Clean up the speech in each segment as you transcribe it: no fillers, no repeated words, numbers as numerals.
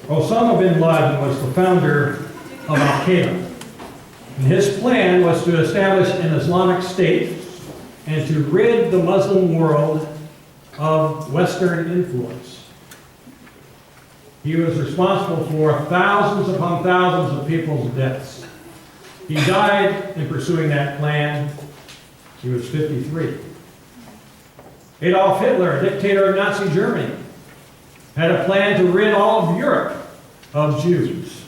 Osama bin Laden was the founder of Al-Qaeda. And his plan was to establish an Islamic State and to rid the Muslim world of Western influence. He was responsible for thousands upon thousands of people's deaths. He died in pursuing that plan. He was 53. Adolf Hitler, a dictator of Nazi Germany, had a plan to rid all of Europe of Jews.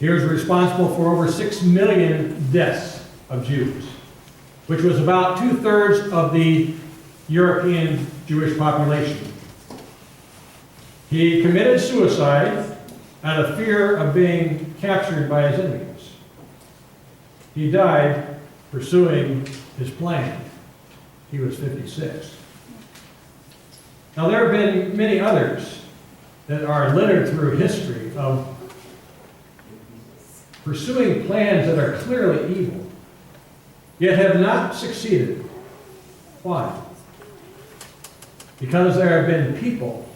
He was responsible for over 6 million deaths of Jews, which was about 2/3 of the European Jewish population. He committed suicide out of fear of being captured by his enemies. He died pursuing his plan. He was 56. Now, there have been many others that are littered through history of pursuing plans that are clearly evil, yet have not succeeded. Why? Because there have been people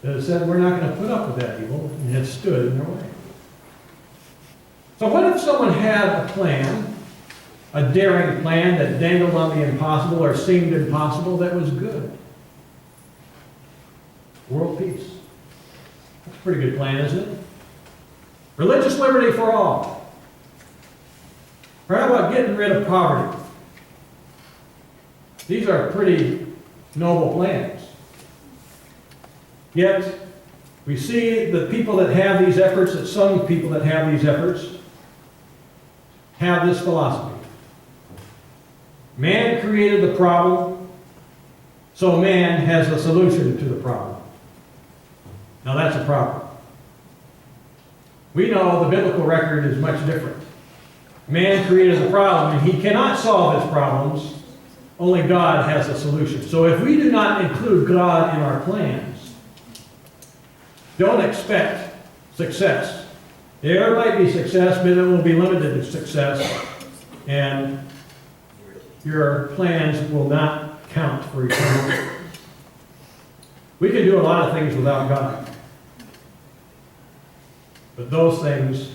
that have said, we're not going to put up with that evil, and have stood in their way. So what if someone had a plan, a daring plan that dangled on the impossible or seemed impossible, that was good? World peace. That's a pretty good plan, isn't it? Religious liberty for all. Or how about getting rid of poverty? These are pretty noble plans. Yet, we see the people that have these efforts, that some people that have these efforts, have this philosophy. Man created the problem, so man has the solution to the problem. Now that's a problem. We know the biblical record is much different. Man created the problem, and he cannot solve his problems. Only God has the solution. So if we do not include God in our plans, don't expect success. There might be success, but it will be limited success, and your plans will not count for eternity. We can do a lot of things without God, but those things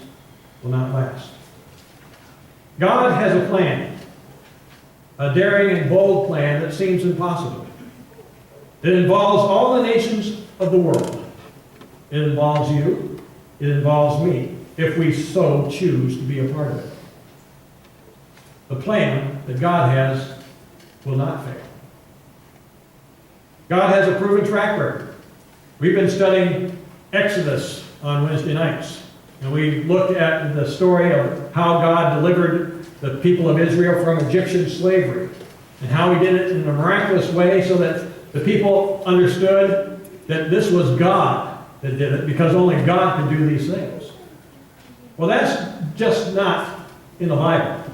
will not last. God has a plan, a daring and bold plan that seems impossible. It involves all the nations of the world. It involves you. It involves me, if we so choose to be a part of it. The plan that God has will not fail. God has a proven track record. We've been studying Exodus on Wednesday nights, and we looked at the story of how God delivered the people of Israel from Egyptian slavery, and how he did it in a miraculous way so that the people understood that this was God that did it, because only God can do these things. Well, that's just not in the Bible.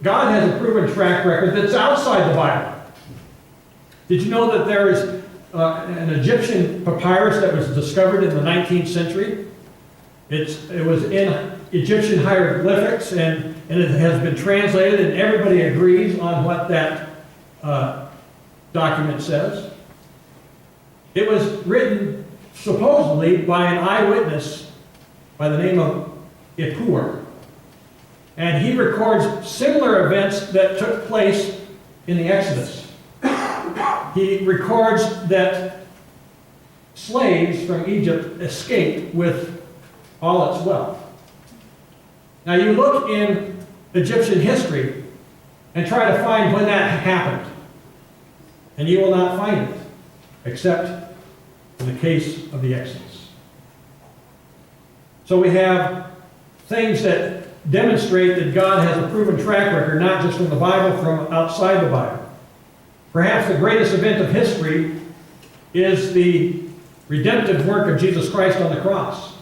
God has a proven track record that's outside the Bible. Did you know that there is an Egyptian papyrus that was discovered in the 19th century? It was in Egyptian hieroglyphics, and it has been translated, and everybody agrees on what that document says. It was written supposedly by an eyewitness by the name of Ippur. And he records similar events that took place in the Exodus. He records that slaves from Egypt escaped with all its wealth. Now you look in Egyptian history and try to find when that happened, and you will not find it, except in the case of the Exodus. So we have things that demonstrate that God has a proven track record, not just from the Bible, from outside the Bible. Perhaps the greatest event of history is the redemptive work of Jesus Christ on the cross,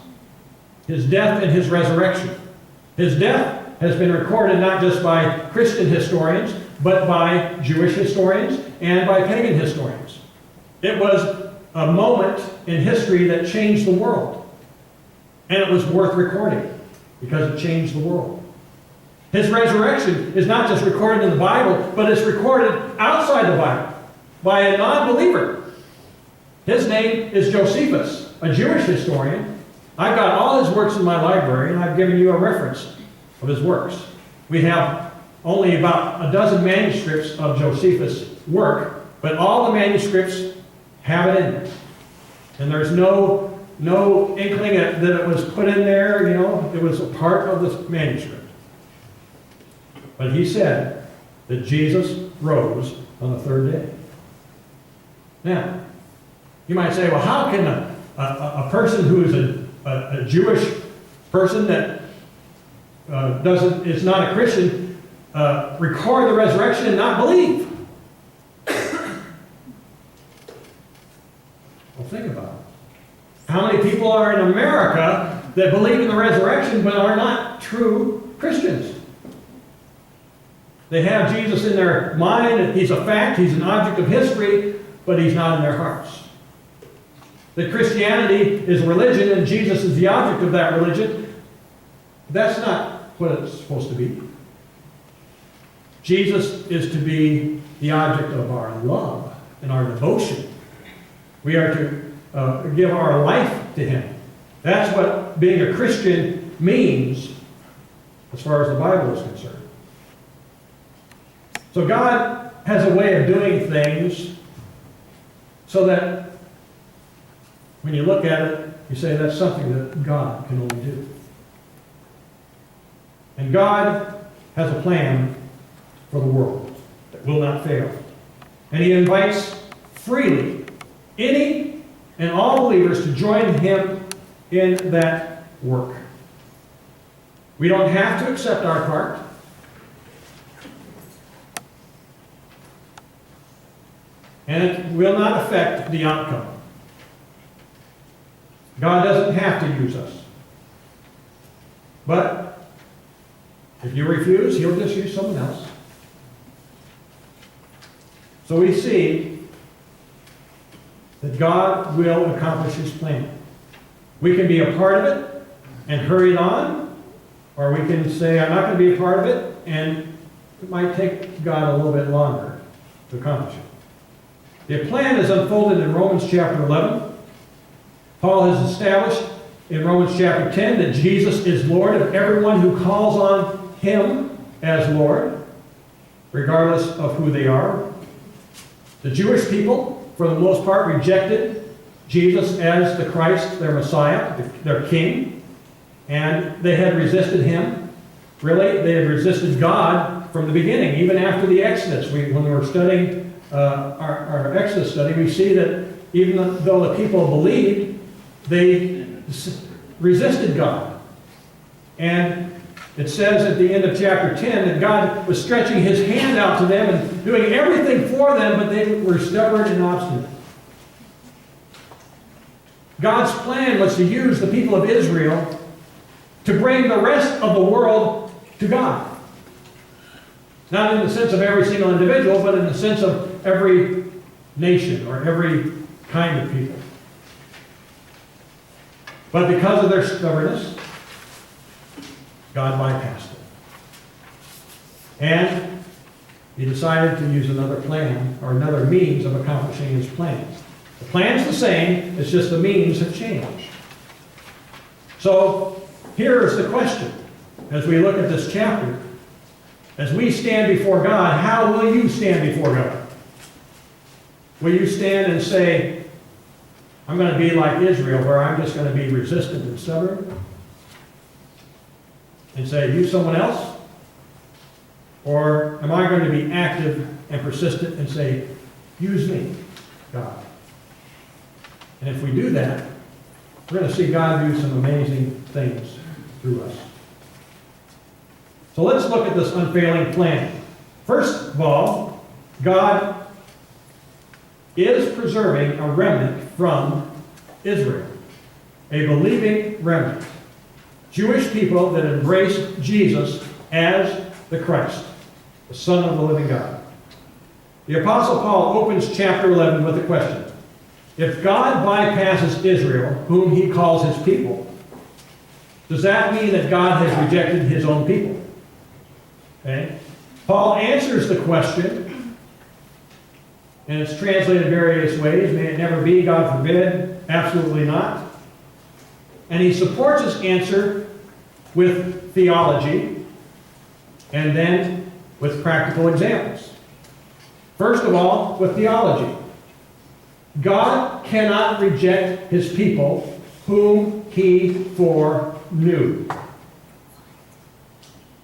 his death and his resurrection. His death has been recorded not just by Christian historians, but by Jewish historians and by pagan historians. It was a moment in history that changed the world. And it was worth recording because it changed the world. His resurrection is not just recorded in the Bible, but it's recorded outside the Bible by a non-believer. His name is Josephus, a Jewish historian, I've got all his works in my library, and I've given you a reference of his works. We have only about a dozen manuscripts of Josephus' work, but all the manuscripts have it in there. And there's no inkling that it was put in there, it was a part of the manuscript. But he said that Jesus rose on the third day. Now, you might say, well, how can a person who is a Jewish person that is not a Christian record the resurrection and not believe? Well, think about it. How many people are in America that believe in the resurrection but are not true Christians? They have Jesus in their mind, and he's a fact, he's an object of history, but he's not in their hearts. That Christianity is religion and Jesus is the object of that religion, that's not what it's supposed to be. Jesus is to be the object of our love and our devotion. We are to give our life to him. That's what being a Christian means as far as the Bible is concerned. So God has a way of doing things so that when you look at it, you say that's something that God can only do. And God has a plan for the world that will not fail. And he invites freely any and all believers to join him in that work. We don't have to accept our part. And it will not affect the outcome. God doesn't have to use us. But if you refuse, he'll just use someone else. So we see that God will accomplish his plan. We can be a part of it and hurry it on, or we can say, I'm not going to be a part of it, and it might take God a little bit longer to accomplish it. The plan is unfolded in Romans chapter 11. Paul has established in Romans chapter 10 that Jesus is Lord of everyone who calls on him as Lord, regardless of who they are. The Jewish people, for the most part, rejected Jesus as the Christ, their Messiah, their King, and they had resisted him. Really, they had resisted God from the beginning, even after the Exodus. When we were studying our Exodus study, we see that even though the people believed, they resisted God. And it says at the end of chapter 10 that God was stretching his hand out to them and doing everything for them, but they were stubborn and obstinate. God's plan was to use the people of Israel to bring the rest of the world to God. Not in the sense of every single individual, but in the sense of every nation or every kind of people. But because of their stubbornness, God bypassed it. And he decided to use another plan or another means of accomplishing his plans. The plan's the same, it's just the means have changed. So here is the question as we look at this chapter. As we stand before God, how will you stand before God? Will you stand and say, I'm going to be like Israel, where I'm just going to be resistant and stubborn? And say, use someone else? Or am I going to be active and persistent and say, use me, God? And if we do that, we're going to see God do some amazing things through us. So let's look at this unfailing plan. First of all, God is preserving a remnant from Israel, a believing remnant. Jewish people that embrace Jesus as the Christ, the Son of the living God. The Apostle Paul opens chapter 11 with a question. If God bypasses Israel, whom he calls his people, does that mean that God has rejected his own people? Okay? Paul answers the question, and it's translated various ways. May it never be, God forbid. Absolutely not. And he supports his answer with theology and then with practical examples. First of all, with theology. God cannot reject his people whom he foreknew.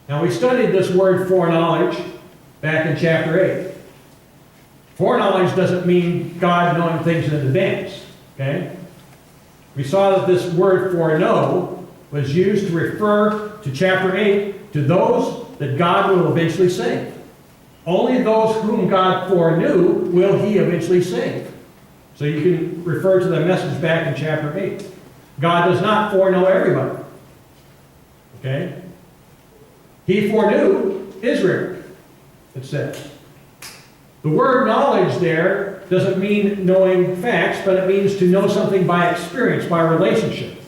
Now, we studied this word foreknowledge back in chapter 8. Foreknowledge doesn't mean God knowing things in advance. Okay? We saw that this word foreknow was used to refer to chapter 8 to those that God will eventually save. Only those whom God foreknew will he eventually save. So you can refer to the message back in chapter 8. God does not foreknow everybody. Okay? He foreknew Israel, it says. The word knowledge there doesn't mean knowing facts, but it means to know something by experience, by relationship.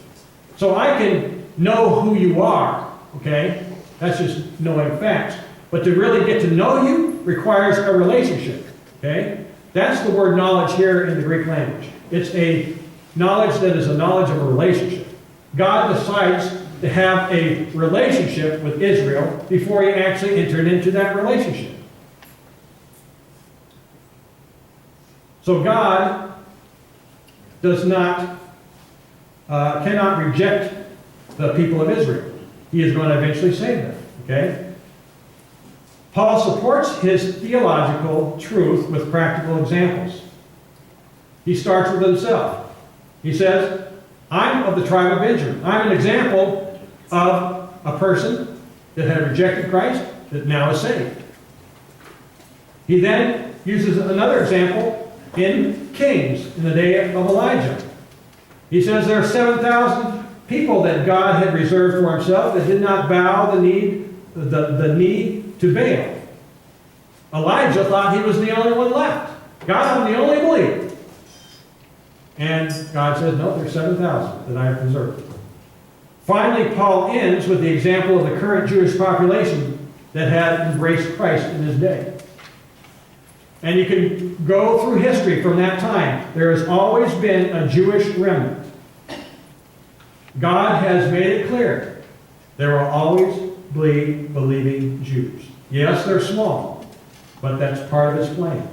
So I can know who you are, okay? That's just knowing facts. But to really get to know you requires a relationship, okay? That's the word knowledge here in the Greek language. It's a knowledge that is a knowledge of a relationship. God decides to have a relationship with Israel before he actually entered into that relationship. So God does not, cannot reject the people of Israel. He is going to eventually save them. Okay? Paul supports his theological truth with practical examples. He starts with himself. He says, I'm of the tribe of Benjamin. I'm an example of a person that had rejected Christ that now is saved. He then uses another example in Kings, in the day of Elijah. He says there are 7,000 people that God had reserved for himself that did not bow the knee to Baal. Elijah thought he was the only one left. God, I'm the only believer. And God said, no, there's 7,000 that I have preserved. Finally, Paul ends with the example of the current Jewish population that had embraced Christ in his day. And you can go through history from that time. There has always been a Jewish remnant. God has made it clear there will always be believing Jews. Yes, they're small, but that's part of his plan.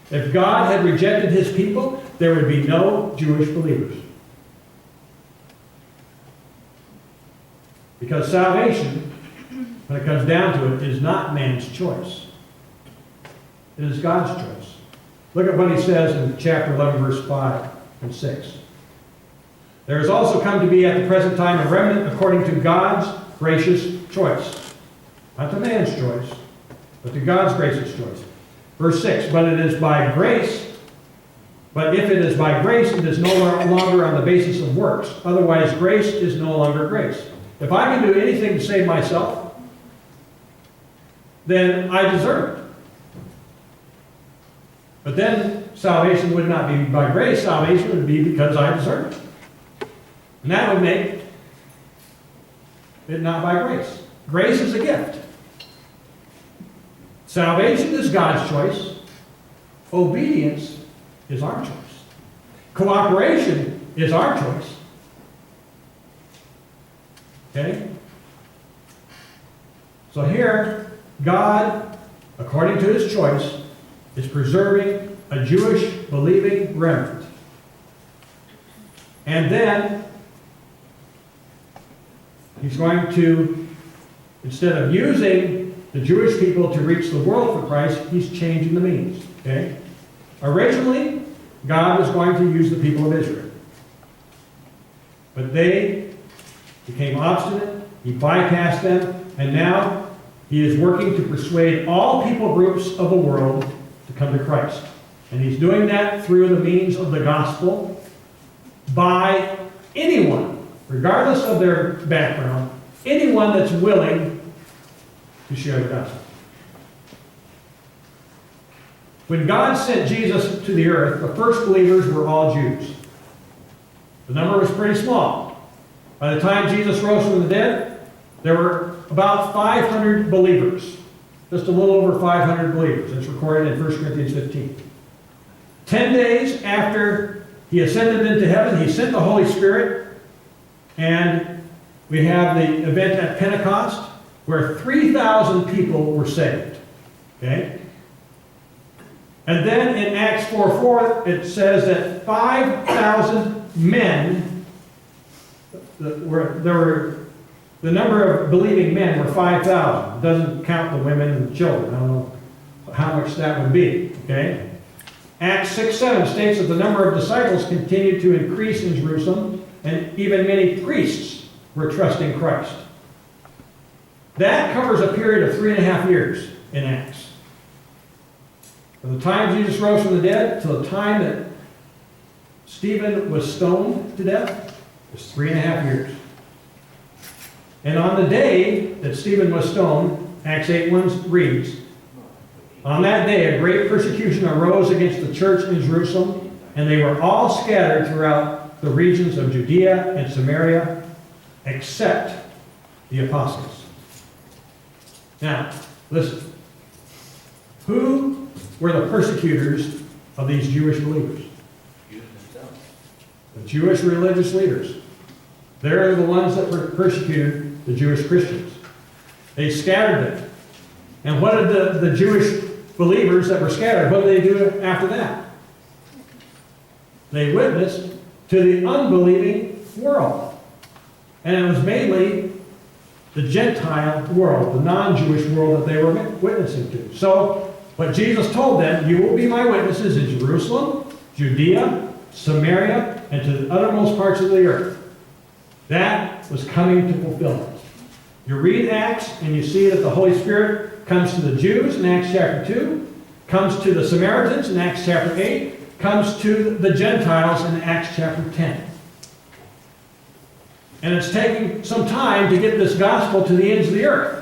If God had rejected his people, there would be no Jewish believers. Because salvation, when it comes down to it, is not man's choice. It is God's choice. Look at what he says in chapter 11, verse 5 and 6. There has also come to be at the present time a remnant according to God's gracious choice. Not to man's choice, but to God's gracious choice. Verse 6, but it is by grace, but if it is by grace, it is no longer on the basis of works. Otherwise, grace is no longer grace. If I can do anything to save myself, then I deserve it. But then salvation would not be by grace. Salvation would be because I deserve it. And that would make it not by grace. Grace is a gift. Salvation is God's choice. Obedience is our choice. Cooperation is our choice. Okay? So here, God, according to his choice, is preserving a Jewish believing remnant. And then he's going to, instead of using the Jewish people to reach the world for Christ, he's changing the means. Okay? Originally, God was going to use the people of Israel. But they became obstinate, he bypassed them, and now he is working to persuade all people groups of the world to come to Christ. And he's doing that through the means of the gospel by anyone, regardless of their background, anyone that's willing to share the gospel. When God sent Jesus to the earth, the first believers were all Jews. The number was pretty small. By the time Jesus rose from the dead, there were about 500 believers. Just a little over 500 believers. It's recorded in 1 Corinthians 15. 10 days after he ascended into heaven, he sent the Holy Spirit And we have the event at Pentecost where 3,000 people were saved. Okay? And then in Acts 4:4, it says that 5,000 men, the number of believing men were 5,000. It doesn't count the women and the children. I don't know how much that would be. Okay? Acts 6:7 states that the number of disciples continued to increase in Jerusalem, and even many priests were trusting Christ. That covers a period of 3.5 years in Acts. From the time Jesus rose from the dead to the time that Stephen was stoned to death was 3.5 years. And on the day that Stephen was stoned, Acts 8:1 reads, "On that day a great persecution arose against the church in Jerusalem, and they were all scattered throughout the regions of Judea and Samaria, except the apostles." Now, listen. Who were the persecutors of these Jewish believers? The Jewish religious leaders. They're the ones that persecuted the Jewish Christians. They scattered them. And what did the Jewish believers that were scattered, what did they do after that? They witnessed to the unbelieving world. And it was mainly the Gentile world, the non-Jewish world that they were witnessing to. So, what Jesus told them, you will be my witnesses in Jerusalem, Judea, Samaria, and to the uttermost parts of the earth. That was coming to fulfillment. You read Acts and you see that the Holy Spirit comes to the Jews in Acts chapter 2, comes to the Samaritans in Acts chapter 8, comes to the Gentiles in Acts chapter 10. And it's taking some time to get this gospel to the ends of the earth.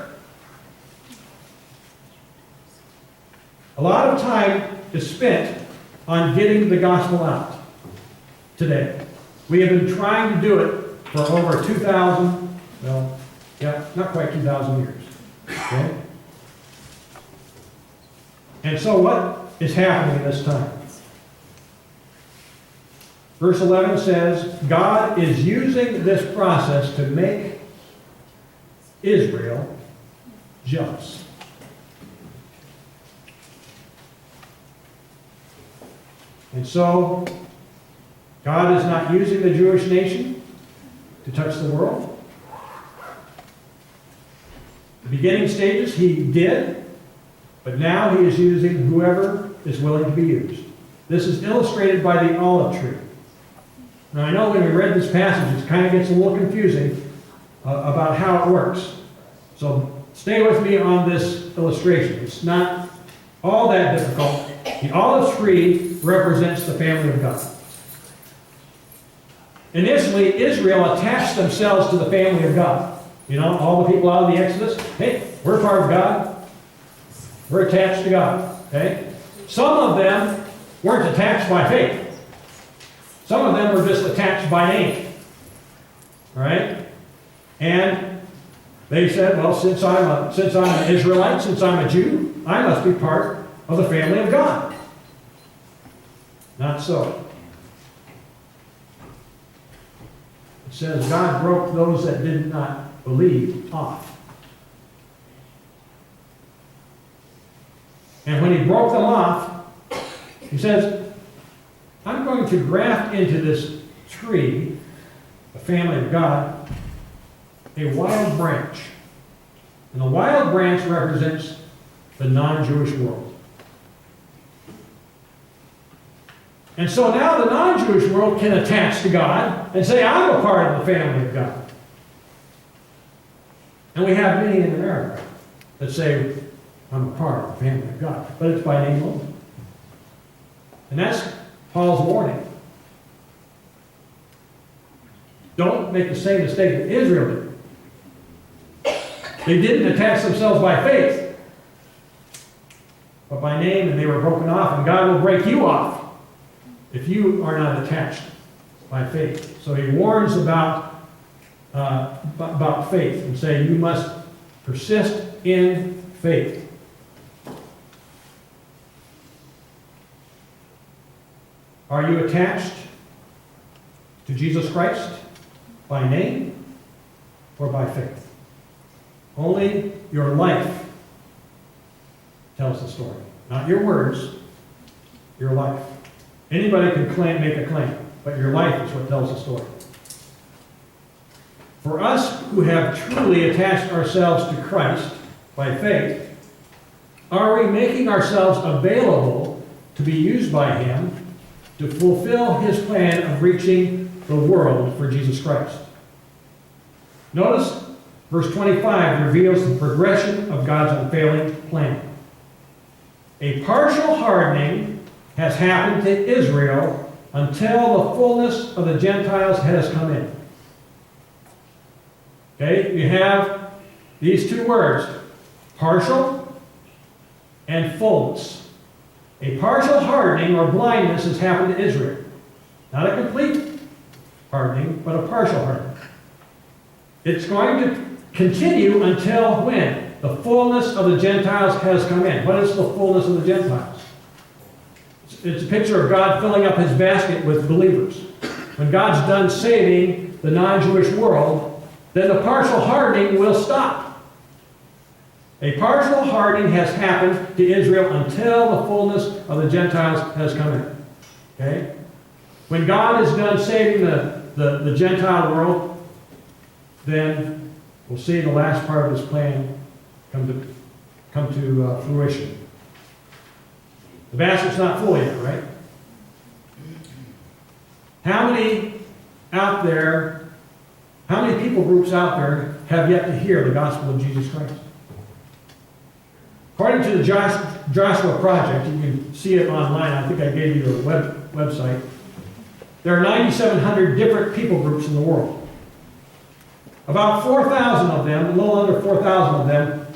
A lot of time is spent on getting the gospel out today. We have been trying to do it for over 2,000, well, yeah, not quite 2,000 years. Okay? And so what is happening in this time? Verse 11 says, God is using this process to make Israel jealous. And so, God is not using the Jewish nation to touch the world. The beginning stages, He did, but now He is using whoever is willing to be used. This is illustrated by the olive tree. Now, I know when we read this passage, it kind of gets a little confusing about how it works. So, stay with me on this illustration. It's not all that difficult. The olive tree represents the family of God. Initially, Israel attached themselves to the family of God. You know, all the people out of the Exodus, hey, we're part of God. We're attached to God. Okay? Some of them weren't attached by faith. Some of them were just attached by name. All right? And they said, well, since I'm an Israelite, since I'm a Jew, I must be part of the family of God. Not so. It says God broke those that did not believe off. And when He broke them off, He says, I'm going to graft into this tree, the family of God, a wild branch. And the wild branch represents the non-Jewish world. And so now the non-Jewish world can attach to God and say, I'm a part of the family of God. And we have many in America that say, I'm a part of the family of God. But it's by name only. And that's Paul's warning. Don't make the same mistake that Israel did. They didn't attach themselves by faith, but by name, and they were broken off, and God will break you off if you are not attached by faith. So He warns about faith and saying you must persist in faith. Are you attached to Jesus Christ by name or by faith. Only your life tells the story. Not your words, your life. Anybody can make a claim, but your life is what tells the story. For us who have truly attached ourselves to Christ by faith, are we making ourselves available to be used by Him to fulfill His plan of reaching the world for Jesus Christ? Notice verse 25 reveals the progression of God's unfailing plan. A partial hardening has happened to Israel until the fullness of the Gentiles has come in. Okay, you have these two words, partial and fullness. A partial hardening or blindness has happened to Israel. Not a complete hardening, but a partial hardening. It's going to continue until when? The fullness of the Gentiles has come in. What is the fullness of the Gentiles? It's a picture of God filling up His basket with believers. When God's done saving the non-Jewish world, then the partial hardening will stop. A partial hardening has happened to Israel until the fullness of the Gentiles has come in. Okay? When God is done saving the Gentile world, then we'll see the last part of His plan come to fruition. The basket's not full yet, right? How many people groups out there have yet to hear the gospel of Jesus Christ? According to the Joshua Project, you can see it online. I think I gave you a website. There are 9,700 different people groups in the world. About 4,000 of them, a little under 4,000 of them,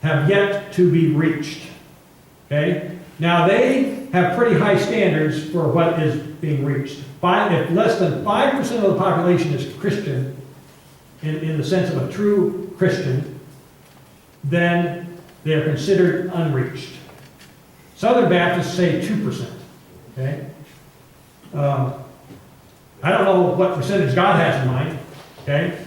have yet to be reached. Okay? Now, they have pretty high standards for what is being reached. If less than 5% of the population is Christian, in the sense of a true Christian, then they are considered unreached. Southern Baptists say 2%. Okay? I don't know what percentage God has in mind. Okay?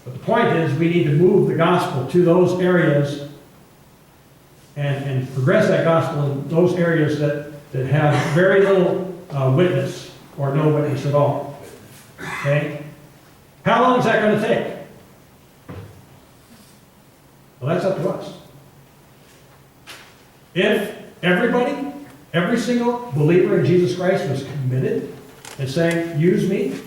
But the point is, we need to move the gospel to those areas and progress that gospel in those areas that have very little witness or no witness at all. Okay? How long is that going to take? Well, that's up to us. If everybody, every single believer in Jesus Christ was committed and saying, use me,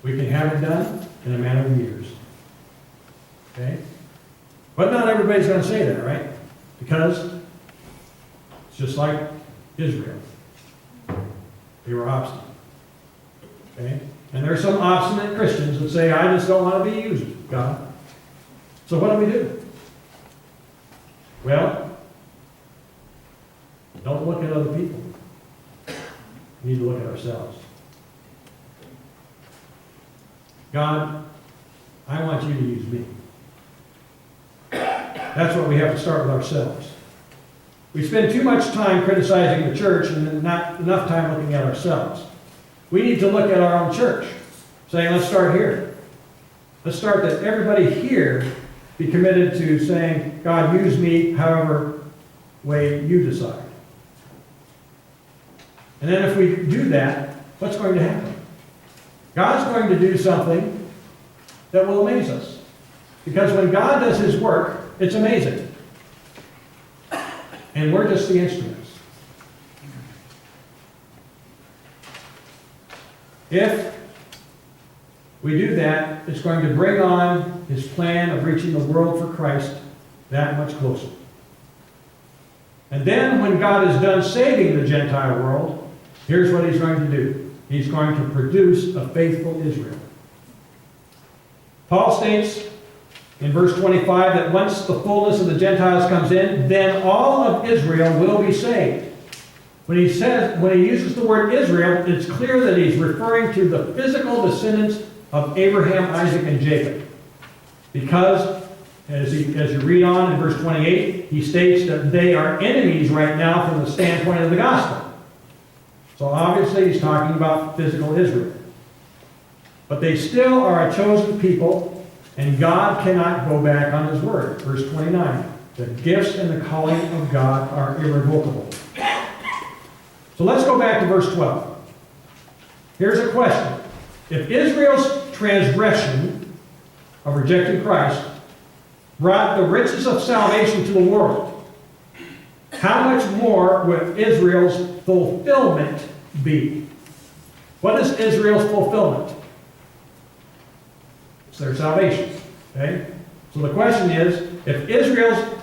we can have it done in a matter of years. Okay? But not everybody's going to say that, right? Because it's just like Israel. They were obstinate. Okay? And there are some obstinate Christians that say, I just don't want to be used, God. So what do we do? Well, don't look at other people. We need to look at ourselves. God, I want you to use me. That's what we have to start with ourselves. We spend too much time criticizing the church and not enough time looking at ourselves. We need to look at our own church, saying, let's start here. Let's start that everybody here be committed to saying, God, use me however way you decide. And then if we do that, what's going to happen? God's going to do something that will amaze us. Because when God does His work, it's amazing. And we're just the instruments. If we do that, it's going to bring on His plan of reaching the world for Christ that much closer. And then when God is done saving the Gentile world, here's what He's going to do. He's going to produce a faithful Israel. Paul states in verse 25 that once the fullness of the Gentiles comes in, then all of Israel will be saved. When he uses the word Israel, it's clear that he's referring to the physical descendants of Abraham, Isaac, and Jacob. Because, as you read on in verse 28, he states that they are enemies right now from the standpoint of the gospel. So obviously he's talking about physical Israel. But they still are a chosen people, and God cannot go back on his word. Verse 29, the gifts and the calling of God are irrevocable. So let's go back to verse 12. Here's a question. If Israel's transgression of rejecting Christ brought the riches of salvation to the world, how much more would Israel's fulfillment be? What is Israel's fulfillment? It's their salvation. Okay? So the question is, if Israel's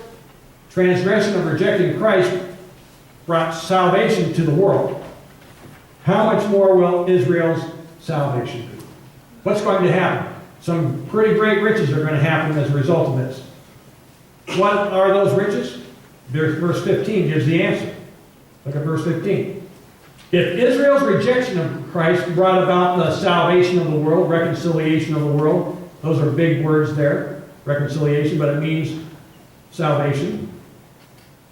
transgression of rejecting Christ brought salvation to the world, how much more will Israel's salvation be? What's going to happen? Some pretty great riches are going to happen as a result of this. What are those riches? Verse 15 gives the answer. Look at verse 15. If Israel's rejection of Christ brought about the salvation of the world, reconciliation of the world, those are big words there, reconciliation, but it means salvation.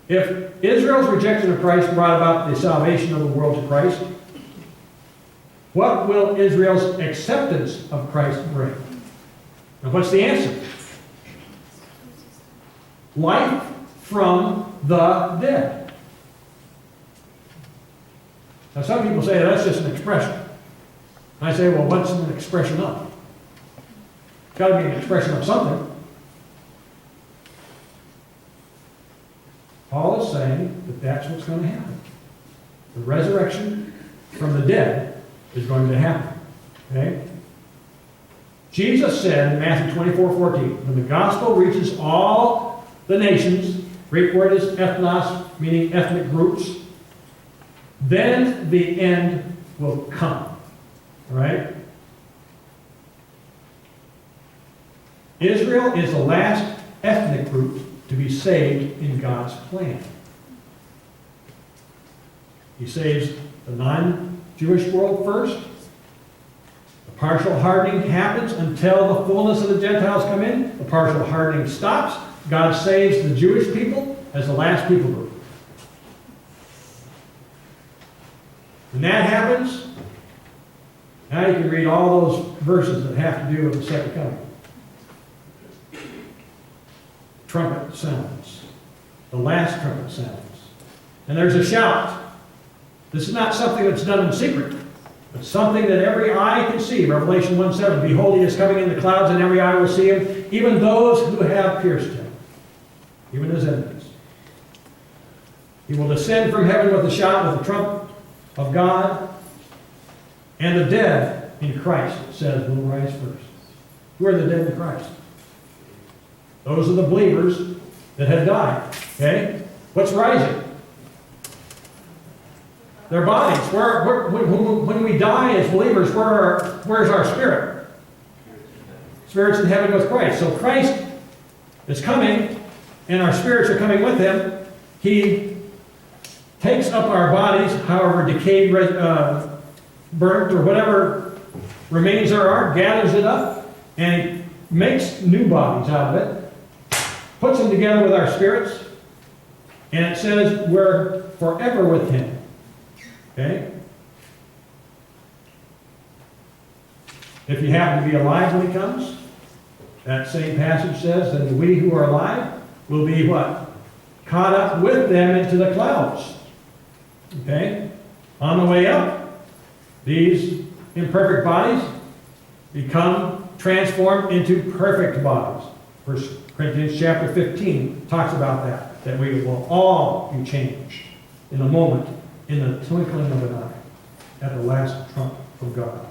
If Israel's rejection of Christ brought about the salvation of the world to Christ, what will Israel's acceptance of Christ bring? And what's the answer? Life from the dead. Now some people say that's just an expression. And I say, well, what's an expression of? It's got to be an expression of something. Paul is saying that that's what's going to happen. The resurrection from the dead is going to happen. Okay? Jesus said in Matthew 24:14, when the gospel reaches all the nations, Greek word is ethnos, meaning ethnic groups, then the end will come. All right? Israel is the last ethnic group to be saved in God's plan. He saves the non-Jewish world first. The partial hardening happens until the fullness of the Gentiles come in. The partial hardening stops. God saves the Jewish people as the last people group. When that happens, now you can read all those verses that have to do with the second coming. Trumpet sounds. The last trumpet sounds. And there's a shout. This is not something that's done in secret. It's something that every eye can see. Revelation 1:7, behold, he is coming in the clouds, and every eye will see him, even those who have pierced him, even his enemies. He will descend from heaven with a shout, with the trump of God, and the dead in Christ, it says, will rise first. Who are the dead in Christ? Those are the believers that had died. Okay? What's rising? Their bodies. When we die as believers, where's our spirit? Spirit's in heaven with Christ. So Christ is coming, and our spirits are coming with him. He takes up our bodies, however decayed, burnt, or whatever remains there are, gathers it up, and makes new bodies out of it. Puts them together with our spirits, and it says we're forever with him. Okay? If you happen to be alive when he comes, that same passage says that we who are alive will be what? Caught up with them into the clouds. Okay? On the way up, these imperfect bodies become transformed into perfect bodies. 1 Corinthians chapter 15 talks about that we will all be changed in a moment, in the twinkling of an eye, at the last trump of God.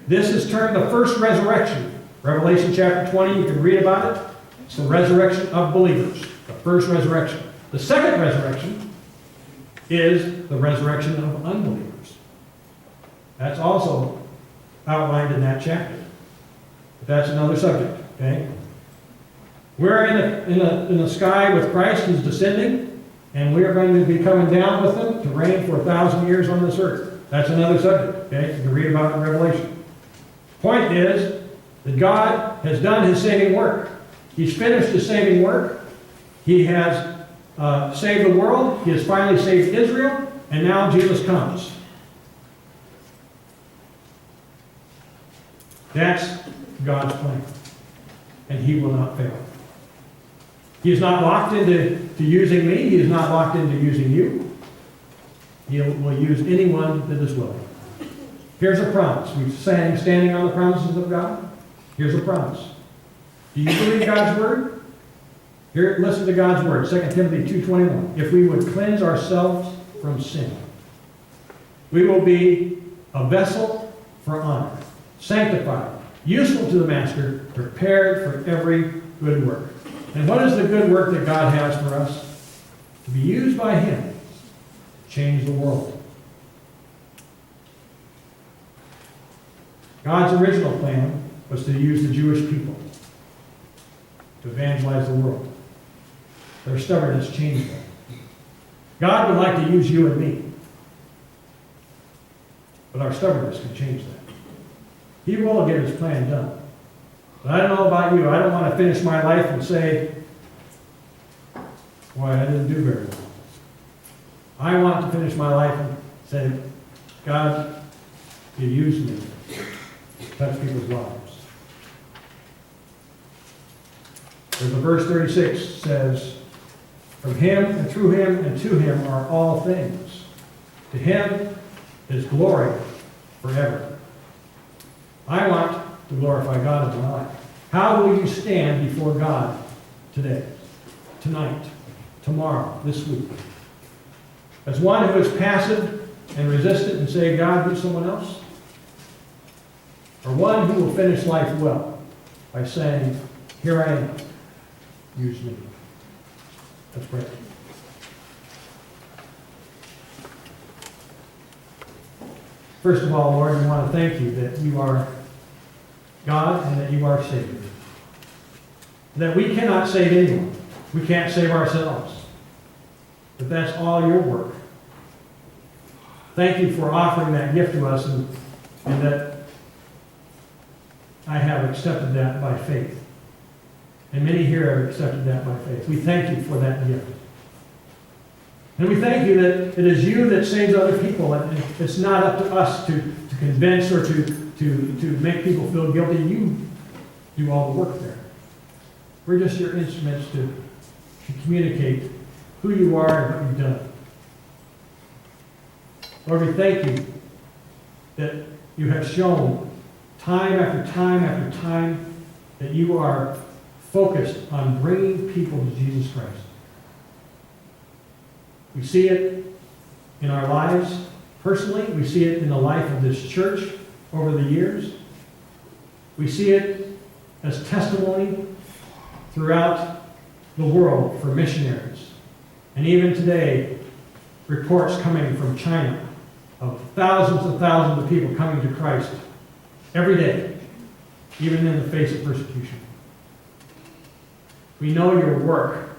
This is termed the first resurrection. Revelation chapter 20, you can read about it. It's the resurrection of believers, the first resurrection. The second resurrection is the resurrection of unbelievers. That's also outlined in that chapter. But that's another subject, okay? We're in the sky with Christ. He's descending, and we are going to be coming down with him to reign for 1,000 years on this earth. That's another subject, okay? You can read about it in Revelation. Point is that God has done his saving work. He's finished his saving work. He has saved the world. He has finally saved Israel, and now Jesus comes. That's God's plan. And He will not fail. He is not locked into using me. He is not locked into using you. He will use anyone that is willing. Here's a promise. We've sang standing on the promises of God. Here's a promise. Do you believe God's word? Here, listen to God's word. 2 Timothy 2:21. If we would cleanse ourselves from sin, we will be a vessel for honor, sanctified, useful to the master, prepared for every good work. And what is the good work that God has for us? To be used by Him to change the world. God's original plan was to use the Jewish people to evangelize the world. Their stubbornness changed that. God would like to use you and me, but our stubbornness can change that. He will get His plan done. But I don't know about you. I don't want to finish my life and say, boy, I didn't do very well. I want to finish my life and say, God, You used me to touch people's lives. There's a verse 36 says, from Him and through Him and to Him are all things. To Him is glory forever. I want to glorify God in my life. How will you stand before God today, tonight, tomorrow, this week? As one who is passive and resistant and say, God, do someone else? Or one who will finish life well by saying, here I am, use me. Let's pray. First of all, Lord, we want to thank You that You are God and that You are Savior. That we cannot save anyone. We can't save ourselves. But that's all Your work. Thank You for offering that gift to us and that I have accepted that by faith. And many here have accepted that by faith. We thank You for that gift. And we thank You that it is You that saves other people. And it's not up to us to convince or to make people feel guilty. You do all the work there. We're just Your instruments to communicate who You are and what You've done. Lord, we thank You that You have shown time after time after time that You are focused on bringing people to Jesus Christ. We see it in our lives personally. We see it in the life of this church over the years. We see it as testimony throughout the world for missionaries. And even today, reports coming from China of thousands and thousands of people coming to Christ every day, even in the face of persecution. We know Your work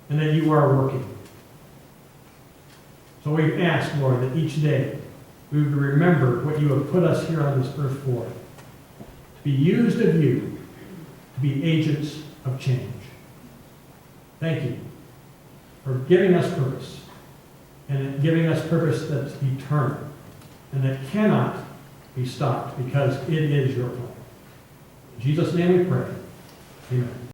and that You are working. So we ask, Lord, that each day we would remember what You have put us here on this earth for. To be used of You, to be agents of change. Thank You for giving us purpose, and giving us purpose that's eternal, and that cannot be stopped because it is Your plan. In Jesus' name we pray. Amen.